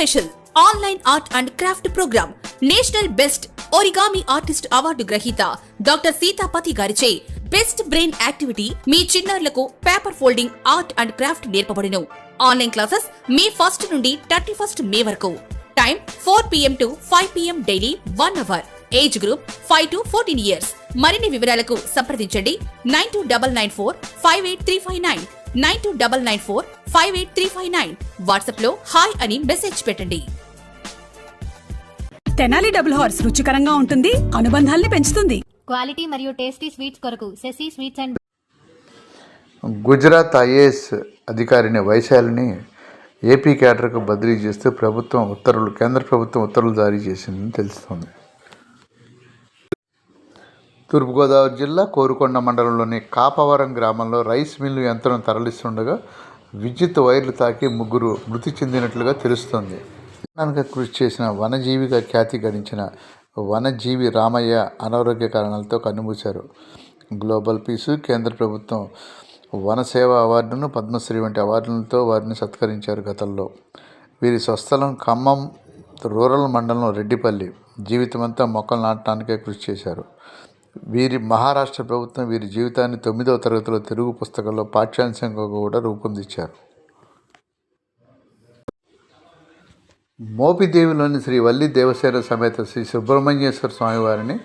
Special online art and craft programme national best origami artist award గ్రహీత doctor Sitapati గారిచే best brain activity మీ చిన్నారులకు paper folding art and craft నేర్పబడును. Online classes May 1 నుండి 31 May వరకు. Time 4 PM to 5 PM daily 1 hour. Age group 5 to 14 years. మరిన్ని వివరాలకు సంప్రదించండి 9299458359 9299458359. వాట్సాప్ లో హాయ్ అని మెసేజ్ పెట్టండి. తెనాలి డబుల్ హార్స్ రుచికరంగా ఉంటుంది, అనుబంధాల్ని పెంచుతుంది. క్వాలిటీ మరియు టేస్టీ స్వీట్స్ కొరకు Shashi sweets and Gujarat IAS అధికారిని వైశాలిని ఏపీ క్యాడర్కు బదిలీ చేస్తూ కేంద్ర ప్రభుత్వం ఉత్తర్వులు జారీ చేసిందని తెలుస్తోంది. తూర్పుగోదావరి జిల్లా కోరుకొండ మండలంలోని కాపవరం గ్రామంలో రైస్ మిల్లు యంత్రం తరలిస్తుండగా విద్యుత్ వైర్లు తాకి 3 మృతి చెందినట్లుగా తెలుస్తోంది. కృషి చేసిన వనజీవిగా ఖ్యాతి గడించిన వనజీవి రామయ్య అనారోగ్య కారణాలతో కన్నుమూశారు. గ్లోబల్ పీసు, కేంద్ర ప్రభుత్వం వనసేవ అవార్డును, పద్మశ్రీ వంటి అవార్డులతో వారిని సత్కరించారు. గతంలో వీరి స్వస్థలం ఖమ్మం రూరల్ మండలం రెడ్డిపల్లి. జీవితమంతా మొక్కలు నాటడానికే కృషి చేశారు. మహారాష్ట్ర ప్రభుత్వం వీరి జీవితాన్ని 9వ తరగతిలో తెలుగు పుస్తకంలో పాఠ్యాంశంగా కూడా రూపొందించారు. మోపిదేవిలోని శ్రీ వల్లి దేవసేన సమేత శ్రీ సుబ్రహ్మణ్యేశ్వర స్వామివారిని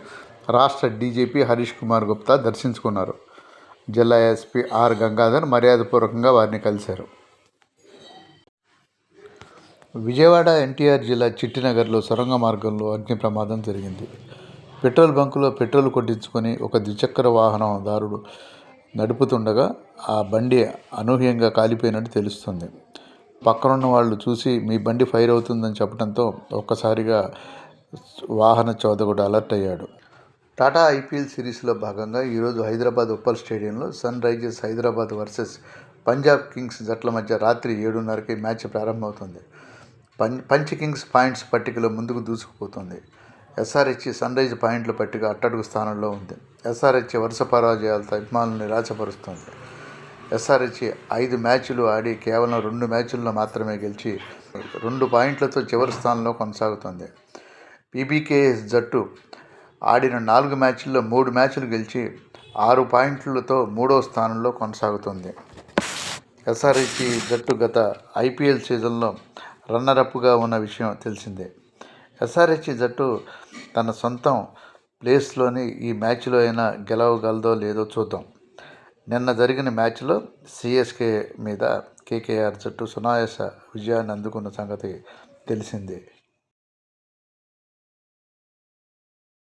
రాష్ట్ర డీజీపీ హరీష్ కుమార్ గుప్తా దర్శించుకున్నారు. జిల్లా ఎస్పీ ఆర్ గంగాధర్ మర్యాదపూర్వకంగా వారిని కలిశారు. విజయవాడ ఎన్టీఆర్ జిల్లా చిట్టినగర్లో సొరంగ మార్గంలో అగ్ని ప్రమాదం జరిగింది. పెట్రోల్ బంకులో పెట్రోల్ కొట్టించుకొని ఒక ద్విచక్ర వాహనదారుడు నడుపుతుండగా ఆ బండి అనూహ్యంగా కాలిపోయినట్టు తెలుస్తుంది. పక్కనున్న వాళ్ళు చూసి మీ బండి ఫైర్ అవుతుందని చెప్పడంతో ఒక్కసారిగా వాహన చోదకుడు అలర్ట్ అయ్యాడు. టాటా ఐపీఎల్ సిరీస్లో భాగంగా ఈరోజు హైదరాబాద్ ఉప్పల్ స్టేడియంలో Sunrisers Hyderabad versus Punjab Kings జట్ల మధ్య రాత్రి 7:30కి మ్యాచ్ ప్రారంభమవుతుంది. పంచ్ కింగ్స్ పాయింట్స్ పట్టికలో ముందుకు దూసుకుపోతుంది. ఎస్ఆర్హెచ్ సన్ రైజ్ పాయింట్ల పట్టిక అట్టడుగు స్థానంలో ఉంది. ఎస్ఆర్హెచ్ వరుస పరాజయాలతో అభిమానులను నిరాశపరుస్తుంది. ఎస్ఆర్హెచ్ 5 మ్యాచ్లు ఆడి కేవలం 2 మ్యాచ్ల్లో మాత్రమే గెలిచి 2 పాయింట్లతో చివరి స్థానంలో కొనసాగుతుంది. పీబీకేఎస్ జట్టు ఆడిన 4 మ్యాచ్ల్లో 3 మ్యాచ్లు గెలిచి 6 పాయింట్లతో 3వ స్థానంలో కొనసాగుతుంది. ఎస్ఆర్హెచ్ జట్టు గత ఐపీఎల్ సీజన్లో రన్నరప్గా ఉన్న విషయం తెలిసిందే. ఎస్ఆర్హెచ్ జట్టు తన సొంతం ప్లేస్లోని ఈ మ్యాచ్లో అయినా గెలవగలదో లేదో చూద్దాం. నిన్న జరిగిన మ్యాచ్లో సిఎస్కే మీద కేకేఆర్ జట్టు సునాయాస విజయాన్ని అందుకున్న సంగతి తెలిసిందే.